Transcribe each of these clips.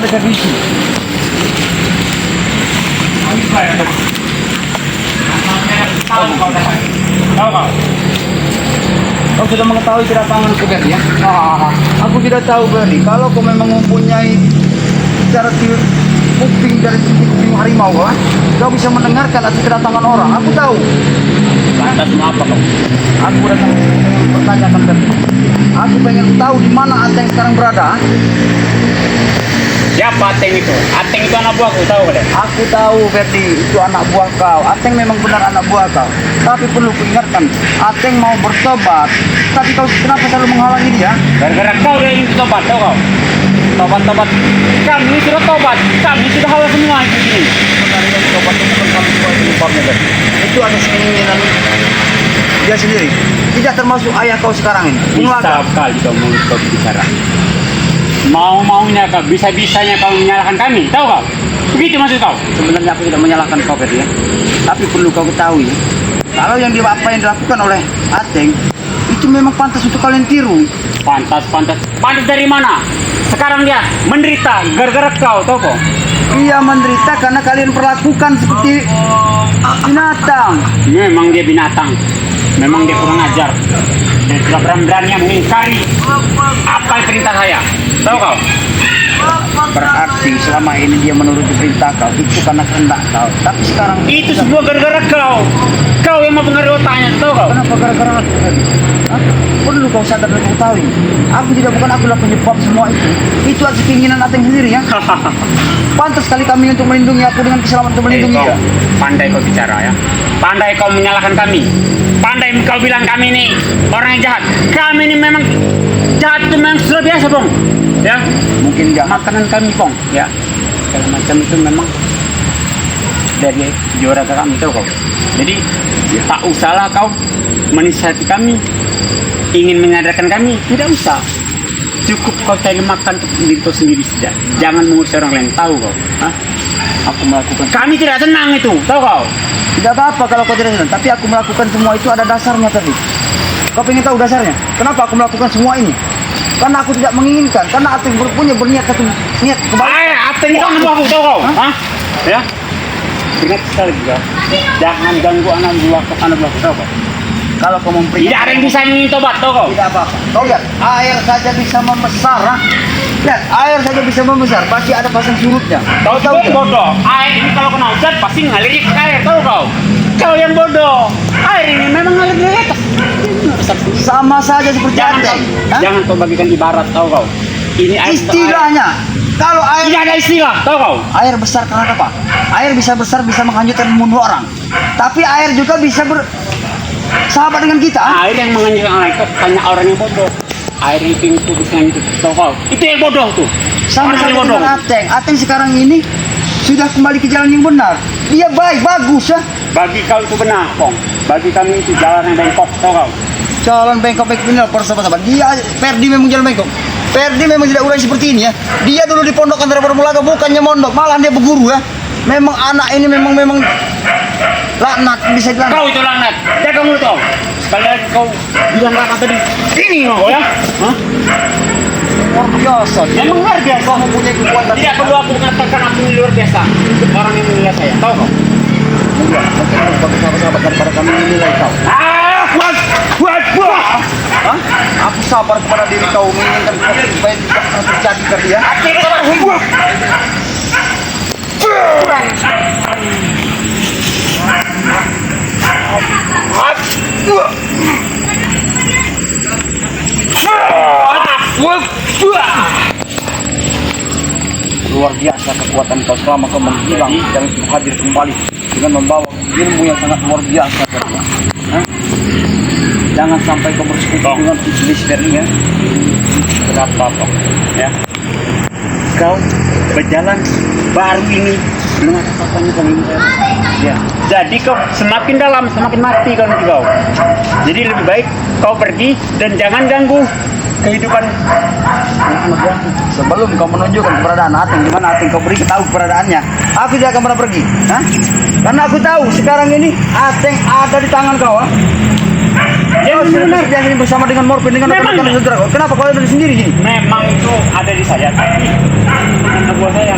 pada kondisi. Tahu kau? Kau sudah mengetahui kedatangan ke Berdi ya? Aku tidak tahu Berdi. Kalau kau memang mempunyai cara kuping dari sisi kuping harimau, kau bisa mendengarkan atas kedatangan orang. Aku tahu. Lantas mau apa kau? Aku datang bertanyakan Berdi. Aku pengen tahu di mana Ateng sekarang berada. Siapa Ateng itu? Ateng itu anak buahku, tahu kan? Aku tahu Berdi, itu anak buah kau. Ateng memang benar anak buah kau. Tapi perlu kuingatkan, Ateng mau bertobat. Tapi kau kenapa selalu menghalangi dia? Gara-gara kau udah ingin tobat, tahu kau? Tobat. Kami sudah tobat, kami sudah halal semua itu sini. Sebenarnya tobat itu bukan kami semua penyebabnya Berdi. Itu atas keinginan dia sendiri. Tidak termasuk ayah kau sekarang ini. Bisa kali kau mulut kau bicara. Mau-maunya kau, bisa-bisanya kau menyalahkan kami, tahu kau? Begitu maksud kau? Sebenarnya aku tidak menyalahkan kau Berdi ya. Tapi perlu kau ketahui, kalau apa yang dilakukan oleh Ateng itu memang pantas untuk kalian tiru. Pantas dari mana? Sekarang dia menderita gara-gara kau, tahu kau? Dia menderita karena kalian perlakukan seperti binatang. Memang dia binatang. Memang dia kurang ajar. Dia sudah berani-beraninya mengingkari apa perintah saya. Tahu kau? Berarti selama ini dia menuruti perintah kau itu karena kehendak kau. Tapi sekarang Itu semua gara-gara kau. Kau yang mempengaruhi otaknya, tahu kau? kenapa gara-gara aku? Hah? Perlu kau sadar dan kau tahu. Bukan akulah penyebab semua itu. Itu atas keinginan Ateng sendiri ya. Pantas sekali kami untuk melindungi aku dengan keselamatan untuk melindungi dia. Pandai kau bicara ya. Pandai kau menyalahkan kami. Pandai kau bilang kami ini orang yang jahat. Kami ini memang jahat itu memang sudah biasa, Bong. Ya, Mungkin enggak. makanan kami, Bong. Ya, segala macam itu memang dari juara kami, tahu kau. Jadi tak usahlah kau menasihati kami, ingin menyadarkan kami, tidak usah. Cukup kau cari makan untuk diri kau sendiri saja. Jangan mengurus orang lain, tahu kau. Hah? Aku melakukan. Kami tidak senang itu, tahu kau. Tidak apa-apa kalau kau tidak senang. Tapi aku melakukan semua itu ada dasarnya tadi. Kau ingin tahu dasarnya? Kenapa aku melakukan semua ini? Karena aku tidak menginginkan. Karena Ateng punya berniat niat kebaikan. Ateng itu anak buahku, tahu kau? Hah? Ya. Ingat sekali juga. Jangan ganggu anak buahku, tahu kau? Kalau kau memperingat. Tidak ada yang bisa ingin tobat, tahu kau? Tidak apa-apa. Kau lihat, air saja bisa membesar. Lihat, air saja bisa membesar. Pasti ada pasang surutnya. Kau tahu bodoh. Air ini kalau kena hujan pasti ngalir ke air, tahu kau? Kau yang bodoh. Air ini memang ngalir di atas. Sama saja seperti Ateng. Jangan kau bagikan ibarat, tahu kau? Ini air. Istilahnya, kalau air Tidak ada istilah, tahu kau? air besar karena apa? Air bisa besar, bisa menghanyutkan membunuh orang. Tapi air juga bisa sahabat dengan kita. Air yang menghancurkan orang itu hanya orang yang bodoh. Air itu bisa itu, tahu kau? Itu yang bodoh tuh. Sama Orang yang saja dengan Ateng. Ateng sekarang ini sudah kembali ke jalan yang benar. Dia baik, bagus ya. Bagi kau itu benar, Kong. Bagi kami itu jalan yang bengkok, tahu kau? Jalan bengkok-bengkok ini sahabat-sahabat. Dia Ferdi memang jalan bengkok. Ferdi memang tidak urai seperti ini ya. Dia dulu di pondok antara Bermulaga bukannya mondok, malah dia berguru ya. Memang anak ini memang laknat bisa bilang. Kau itu laknat. Jaga mulut kau. Sekali lagi kau bilang kata tadi. Ini kau ya. Hah? Luar biasa. Memang luar biasa. Kau mempunyai kekuatan. Tidak perlu aku mengatakan aku ini luar biasa. Orang yang menilai saya, tahu kau? Mulia. Mungkin bagi sahabat-sahabat daripada kami menilai kau. Buat. Hah? Aku sabar kepada diri kau menginginkan supaya tidak pernah terjadi ke dia. Luar biasa kekuatan kau selama kau menghilang dan hadir kembali dengan membawa ilmu yang sangat luar biasa. Hah? Jangan sampai kau bersekutu dengan iblis dari ya. Berapa kok? Ya. Kau berjalan baru ini belum ada apa-apanya kali ini. Ya. Jadi kau semakin dalam semakin mati kau. Jadi lebih baik kau pergi dan jangan ganggu kehidupan. Sebelum kau menunjukkan keberadaan Ateng, di mana Ateng kau beri tahu keberadaannya, aku tidak akan pernah pergi. Hah? Karena aku tahu sekarang ini Ateng ada di tangan kau. Yang Kau sudah benar. kerja ini bersama dengan Morfin dengan Memang rekan-rekan iya. saudara kau. Kenapa kau ada sendiri gini? Memang itu ada di saya, tapi anak buah saya.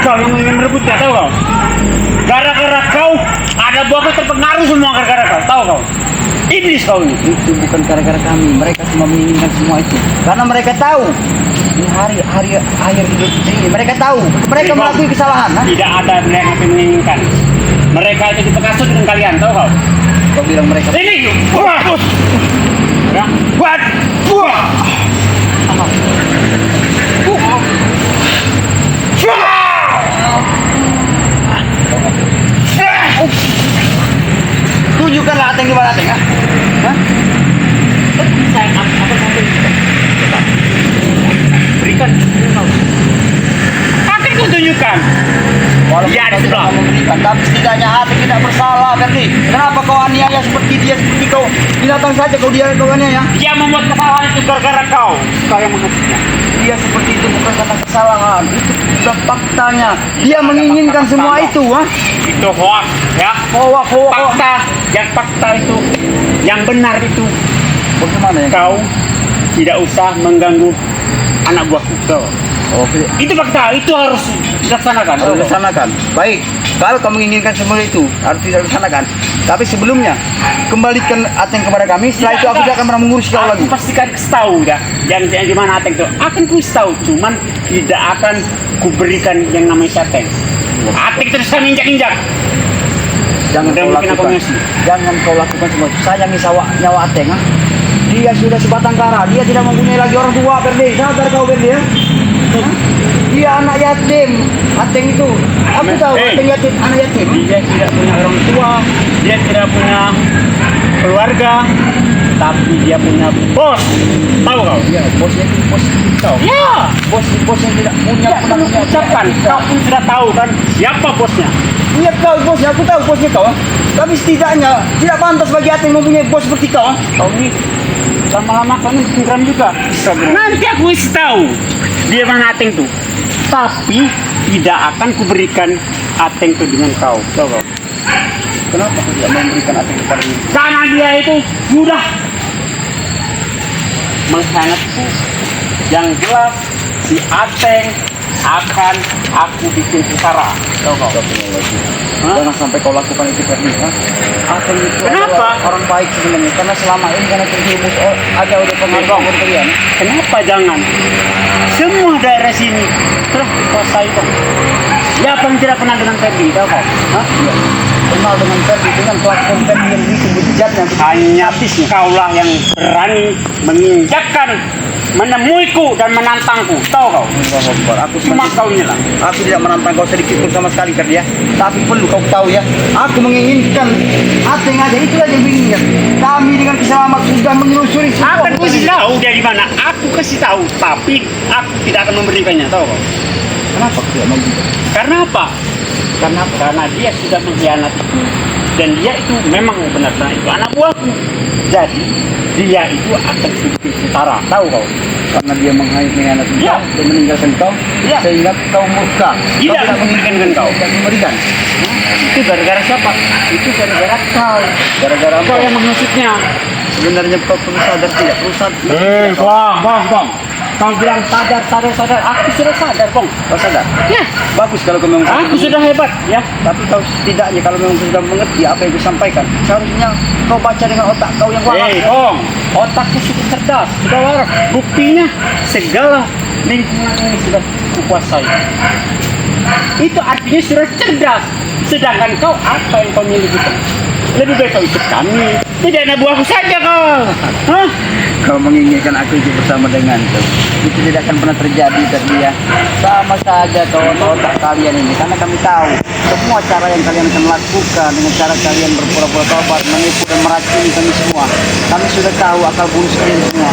Kau yang ingin merebutnya, tahu kau? Gara-gara kau, ada buahku terpengaruh semua gara-gara kau, tahu kau? Iblis kau ini. Itu bukan gara-gara kami. Mereka cuma menginginkan semua itu. Karena mereka tahu ini hari akhir hidup kita ini. Mereka tahu. Mereka Jadi, melakukan kesalahan. Ha? Tidak ada mereka yang menginginkan. Mereka itu dipekasut dengan kalian, tahu kau? Kau bilang mereka. Ini, wah, ya, buat, wah, Tunjukkanlah ateng di mana ateng. Ha? Hah? saya apa sampai berikan, akan kau tunjukkan. Walaupun Ya, kau di tidak sebelah. mau memberikan, tapi setidaknya hati tidak bersalah, Ferdi. Kenapa kau aniaya seperti dia, seperti kau binatang saja kau aniaya? Dia membuat kesalahan itu gara-gara kau yang menghasutnya. Dia seperti itu bukan karena kesalahan, itu sudah faktanya. Dia menginginkan semua itu, ha? Itu hoax, ya. Hoak. Fakta itu, yang benar itu. Bagaimana ya? Kau tidak usah mengganggu anak buahku. Tahu? Oke. Itu fakta, itu harus dilaksanakan. Harus dilaksanakan. Baik, kalau kamu menginginkan semua itu harus dilaksanakan. Tapi sebelumnya kembalikan Ateng kepada kami. Setelah itu aku tidak akan pernah mengurus kau lagi. Aku pasti kan tahu ya, yang di mana Ateng itu akan ku tahu, cuman tidak akan kuberikan yang namanya Ateng. Ateng terus kami injak-injak. Jangan Udah kau bikin aku lakukan. emosi. Jangan kau lakukan semua itu. Sayangi nyawa Ateng, ha? Dia sudah sebatang kara. Dia tidak mempunyai lagi orang tua, Ferdi. Sadar kau, Ferdi, ya? Hah? Dia anak yatim. Ateng itu. Aku tahu Hey. Ateng yatim, anak yatim. Dia tidak punya orang tua, dia tidak punya keluarga, tapi dia punya bos. Tahu kau? Ya, bosnya itu bos kau. Ya. Bos yang tidak punya Ya, pernah punya ucapkan. etika. Kau pun sudah tahu kan siapa bosnya. Iya kau bosnya, aku tahu bosnya kau. Tapi setidaknya tidak pantas bagi Ateng mempunyai bos seperti kau. Kau ini lama-lama kau ini bikin keren juga. Nanti aku isi tahu dia mana Ateng tuh. Tapi tidak akan kuberikan Ateng tuh dengan kau. Tahu kau? Kenapa kau tidak mau memberikan Ateng kepada dia? Karena dia itu sudah mengkhianatku. Yang jelas si Ateng akan aku bikin sengsara. Tahu kau? Hah? Jangan sampai kau lakukan itu Ferdi. Ateng itu Kenapa? adalah orang baik sebenarnya. Karena selama ini karena terjerumus ada udah pengaruh Bang. dari kalian. Kenapa jangan? Semua daerah sini telah dikuasai kok. Siapa yang tidak kenal dengan Ferdi, tahu kau? Hah? Iya. Kenal dengan Ferdi, dengan platform Ferdi yang begitu bejatnya. Hanya kaulah yang berani menginjakkan, menemuiku dan menantangku, tahu kau? Aku Cuma kau inilah. Aku tidak menantang kau sedikit pun sama sekali Ferdi ya. Tapi perlu kau tahu ya, aku menginginkan Ateng aja itu aja yang menginginkan. Kami dengan keselamat sudah menelusuri semua. Akan kasih tahu dari mana? Aku kasih tahu, tapi aku tidak akan memberikannya, tahu kau? Kenapa kau tidak mau juga? Karena apa? Karena apa? Karena dia sudah mengkhianatiku dan dia itu memang benar-benar itu anak buahku. Jadi dia itu akan bikin setara, tahu kau? Karena dia mengkhianati Iya. kau dan meninggalkan kau, Iya. sehingga kau murka. Tidak menginginkan dengan kau. Tidak memberikan. Itu gara-gara siapa? Itu gara-gara kau. Gara-gara apa? Kau yang menghasutnya. Sebenarnya kau perlu sadar tidak? Perlu sadar. Bang. Kau bilang sadar. Aku sudah sadar, Bang. Kau sadar? Ya, Bagus kalau kau memang aku sudah hebat, ya. Tapi kau setidaknya kalau memang sudah mengerti apa yang disampaikan, seharusnya kau baca dengan otak kau yang waras. Bang, otakku sudah cerdas, sudah waras. Buktinya segala lingkungan ini sudah kukuasai. Itu artinya sudah cerdas. Sedangkan kau apa yang kau miliki? Lebih baik kau ikut kami. Tidak anak buahku saja kau. Hah? Kau menginginkan aku hidup bersama dengan kau. Itu tidak akan pernah terjadi dia. Sama saja kau otak kalian ini, karena kami tahu semua cara yang kalian akan lakukan dengan cara kalian berpura-pura tobat, menipu dan meracuni kami semua. Kami sudah tahu akal bulus kalian semua.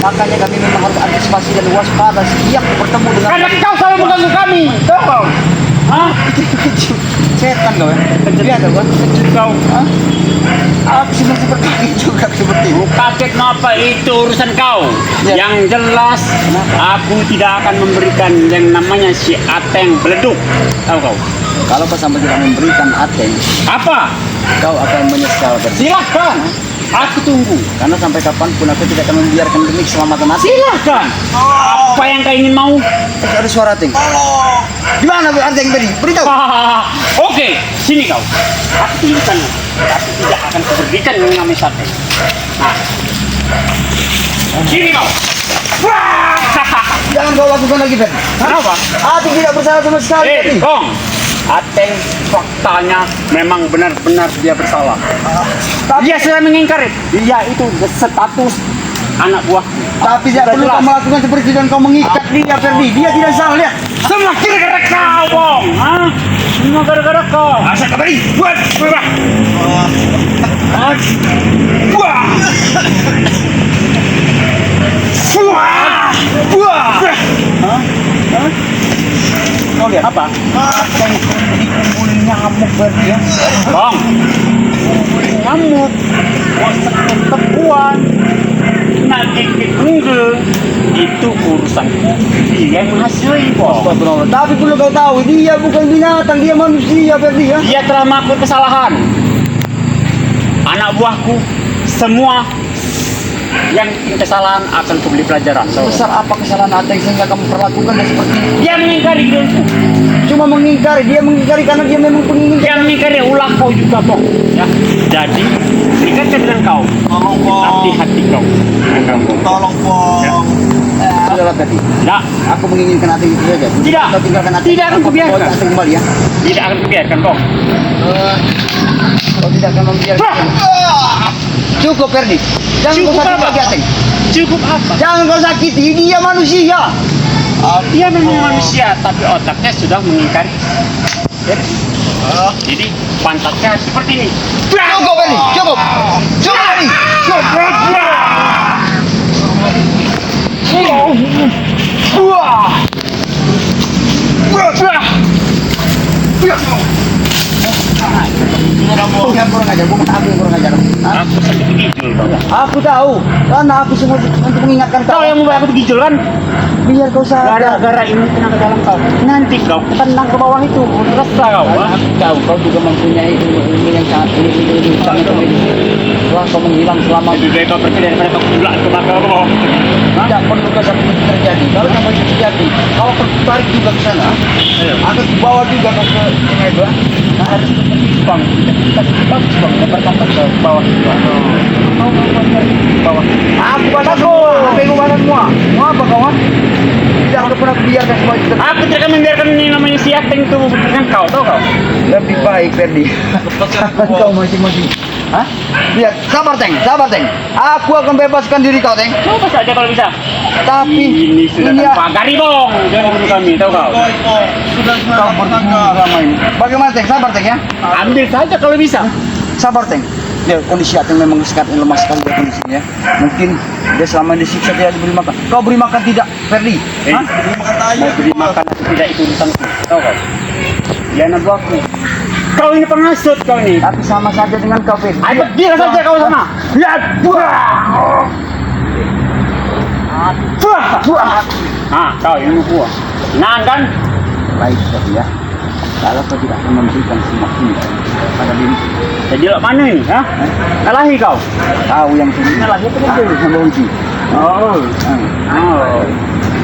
Makanya kami memang harus antisipasi dan waspada setiap bertemu dengan Karena kau selalu mengganggu kami. Tahu kau? Hah? setan kau ya. Lihat kau. Kau Hah? Aku sudah seperti itu juga seperti itu. kaget apa itu urusan kau. Ya. Yang jelas aku tidak akan memberikan yang namanya si Ateng beleduk. Tahu kau? Kalau kau sampai tidak memberikan Ateng, Apa? kau akan menyesal. Silahkan. Aku tunggu. Karena sampai kapanpun aku tidak akan membiarkan demi keselamatan hati. Silahkan. Apa yang kau ingin mau? Ada suara ting. Gimana Arteng tadi? Beritahu. Oke, sini kau. Aku tunjukkan. Aku tidak akan kuberikan yang namanya sate. Nah. Sini kau. Jangan kau lakukan lagi, Ferdi. Kenapa? Ateng tidak bersalah sama sekali. Ferdi. Kong. Ateng faktanya memang benar-benar dia bersalah. Dia sudah mengingkari. Dia itu status anak buah. Tapi tidak perlu kau melakukan seperti itu dan kau mengikat dia, Ferdi. Dia tidak salah, lihat. Semua gara-gara kau, Bong. Hah? Semua gara-gara kau. Asal kembali. Buat. Wah. Kau lihat Apa? Ateng dikumpulin nyamuk, Ferdi ya. Bong. Nyamuk. Wasak ketepuan. Nak gigit enggak. Itu urusan dia yang menghasilkan, Bong. Astagfirullah. Tapi perlu kau tahu, dia bukan binatang, dia manusia, Ferdi ya. Dia telah melakukan kesalahan. Anak buahku semua yang bikin kesalahan akan kuberi pelajaran. Besar apa kesalahan Ateng sehingga kamu perlakukan dia seperti ini? Dia mengingkari diriku. Cuma mengingkari, dia mengingkari karena dia memang pengingkar. Dia mengingkari ulah kau juga, Bong. Ya. Jadi berikatkan dengan kau. Tolong Bong. Hati-hati kau. Tolong Bong. Ya. Adalah tadi. Tidak, Aku menginginkan Ateng itu saja. Tidak. Kau tinggalkan Ateng. Tidak akan Kau kubiarkan. bawa Ateng kembali ya. tidak akan kubiarkan, Bong. Kau tidak akan membiarkan. Cukup, Ferdi. Jangan kau Cukup sakiti apa? lagi Ateng. Cukup apa? Jangan kau sakiti, dia manusia. Dia memang manusia, tapi otaknya sudah mengingkari. Jadi pantatnya seperti ini. Cukup, Ferdi. Cukup. Cukup, Ferdi. Yang kurang ajar, bukan aku yang kurang ajar. Aku sakit gigil, Bang. Aku tahu, karena aku semua untuk mengingatkan Kau kau. yang membuat aku gigil kan? Biar kau sadar. Gara-gara ini kena ke dalam kau. Nanti kau tenang ke bawah itu. Resah kau. Karena aku tahu kau juga mempunyai ilmu yang sangat sangat wah, kau menghilang selama Lebih baik kau pergi daripada kau pulang ke belakang kau. tidak perlu sampai itu terjadi. Kalau sampai itu terjadi, kau akan tarik juga ke sana. Akan dibawa juga ke sungai itu. Nah, harus Bang, kita Bang, berangkat ke bawah itu. Kau ke bawah. Aku bahas semua, apa yang kau bahas semua? Mau apa kau? Tidak akan pernah biarkan semua itu. Aku tidak akan membiarkan ini namanya si Ateng itu dengan kau, tahu kau? Lebih baik, Ferdi. Kau masing-masing. Hah? Lihat, sabar Teng. Aku akan bebaskan diri kau, Teng. Coba saja kalau bisa. Tapi Ini sudah ini tanpa gari, Bong. Jangan bunuh kami, tahu kau? Boy, Bong. Sudah kau semua bertangga selama ini. Bagaimana, Teng? Sabar, Teng ya. Ambil saja kalau bisa. Sabar, Teng. Ya, kondisi Ateng memang sekarang lemah sekali dia kondisinya. Mungkin dia selama disiksa tidak diberi makan. Kau beri makan tidak, Ferdi? Hah? Mau beri makan atau tidak itu urusanku, tahu kau? Dia anak buahku. Kau ini pengasut kau ini. Tapi sama saja dengan kau, Ferdi. Ayo pergi saja kau sana. Lihat. Nah, kau ilmu gua. Nah kan? Baik, Ferdi ya. Kalau kau tidak akan memberikan semua ini pada diri, Jadi lo mana ini? Hah? Ngalahi kau? tahu yang sini lah itu kan dia sama uji. Oh.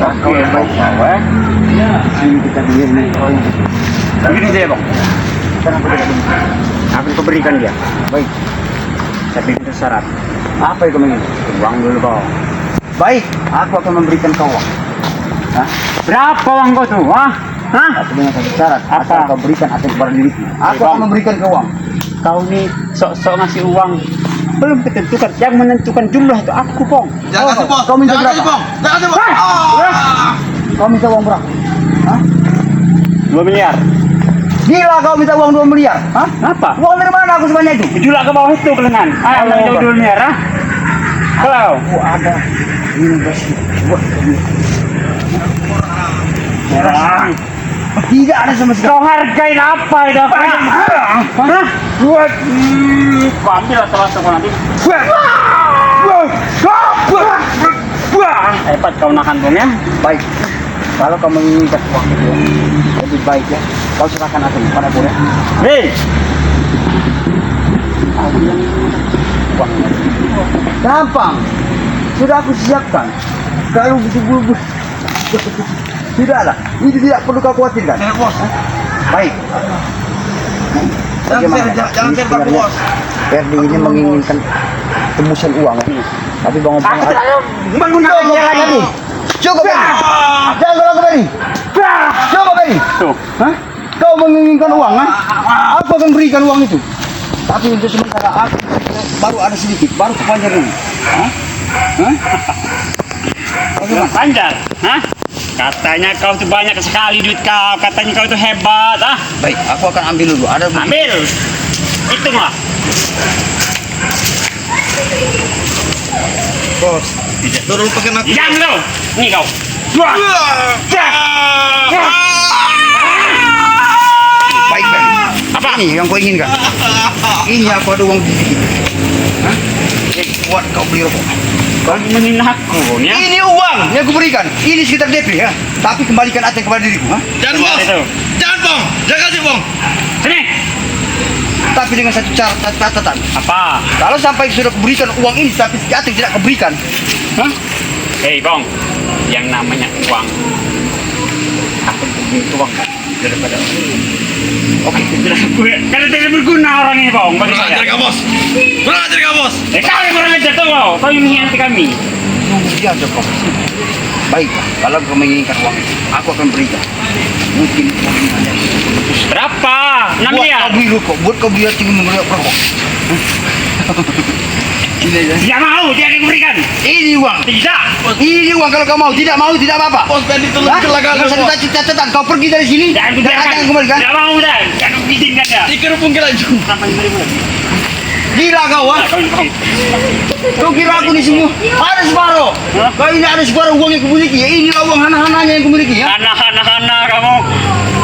Kau yang baik, kau sini kita dia ini. Kau yang Begini saja, Bang. kenapa tidak begini? Aku berikan dia. Baik, Tapi itu syarat. apa yang kau ingin? Uang dulu kau. Baik, aku akan memberikan kau uang. Hah? Berapa uang kau tuh? Hah? Hah? Tapi dengan satu syarat, Apa? asal kau berikan atas kepada diriku. Aku Bang. akan memberikan kau uang. Kau nih sok-sok ngasih uang. Belum ketentukan. Yang menentukan jumlah itu aku, Bang. Jangan kasih Bong. Kau minta Jangan kasih berapa? Bong. Jangan kasih Bong. Kau minta uang berapa? Hah? 2 miliar. Gila kau minta uang 2 miliar? Hah? Apa? Uang dari mana aku sebanyak itu? Julak ke bawah itu kelengan. Ayo, Allah, jauh Bang. 2 miliar, ah. Kalau. Aku ada investasi buat ini. Orang. Tidak ada sama sekali. Kau hargain apa itu? Hah? Buat. Kau ambil atau kau nanti. Hebat kau nahan, Bang, ya. Baik, kalau kau menginginkan uang itu, lebih baik ya. Kau serahkan aku pada aku ya. Hei, Aku yang uang. Gampang. Sudah aku siapkan. Kalau betul-betul tidaklah. Ini tidak perlu kau khawatirkan. Ya bos. Baik. Jangan share Pak bos. Ferdi ini menginginkan tembusan uang. Tapi Bang Opang Menggunakan jalan tadi. Cukup Ferdi. Jangan kalau Ferdi. Coba Ferdi. Tuh. Hah? Kau menginginkan uang, ha? Aku akan berikan uang itu. Tapi untuk sementara aku baru ada sedikit, baru kepanjang dulu. Hah? Hah? Panjar, hah? Katanya kau tuh banyak sekali duit kau, katanya kau tuh hebat, ah? Baik, aku akan ambil dulu. Ada begini. Ambil, itu mah. Bos. Turun pakai nak. Diam kau, ini kau. Wah. Baik, Ferdi. Apa? Ini yang kau inginkan. Ini aku ada uang sedikit. Hah? Buat kau beli rokok. Kau menghina aku, ya? Ini uang yang aku berikan. Ini sekitar DP, ya. Tapi kembalikan aja kepada diriku, ha? Jangan bos. Itu. Jangan bang. Jangan kasih bang. Sini. Tapi dengan satu catatan. Apa? Kalau sampai sudah kuberikan uang ini, tapi Ating tidak kuberikan, Hah? Hei, Bang. Yang namanya uang. Aku punya uang daripada oke, karena tidak berguna orang ini, Bang. Bagi Kurang ajar saya. kau bos. Kurang ajar kau bos. Kau yang kurang ajar tuh, kau. Kau yang mengkhianati kami. tunggu dia aja kau. Baiklah, kalau kau menginginkan uang itu, aku akan berikan. Mungkin uang ini hanya Berapa? 6 buat miliar. kau beli rokok, buat kau beli Ating membeli rokok. Ini aja. Tidak mau, dia akan berikan. Ini uang. Tidak. Ini uang kalau kau mau, tidak apa-apa. Bos tadi Hah? telah kelagaan Kau satu bos. catatan, kau pergi dari sini Jangan dan biarkan. akan kembalikan. Tidak mau, dan. Jangan izinkan dia. Dikerupung kira itu. Sampai beri mulai. Gila kau, ha? Kau kira aku ini semua ada separuh. Kau ini ada separuh uang yang kumiliki. Ya, inilah uang hana-hananya yang kumiliki, ya. Hana kamu.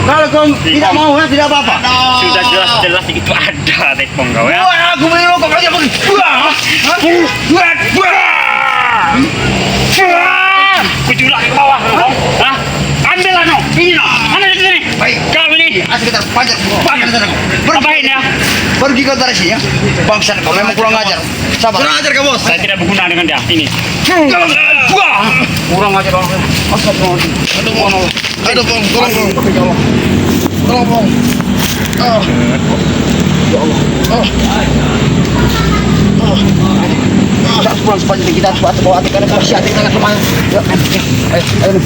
Kalau kau tidak mau, ya, tidak apa-apa. Sudah jelas-jelas itu ada tepung kau ya. Wah, aku beli rokok aja pergi. Wah, Kujulak ke bawah kau. Hah? Ambil lah no. Ini no. Mana di sini? baik. Kau ini. Asik kita pajak. Pajak sana kau. Apain ya? Pergi kau dari sini, ya. Bangsa kau memang kurang ajar. Sabar. Kurang ajar kau bos. Saya tidak berguna dengan dia. Ini. Wah, kurang ajar kau. Asal kau. Aduh bang. Aduh bang. Tolong bang. Tolong bang. Ah. Ya Allah. Kita harus pulang sepanjang kita harus bawa karena kau masih ada tangan lumayan. Ayo, ayo.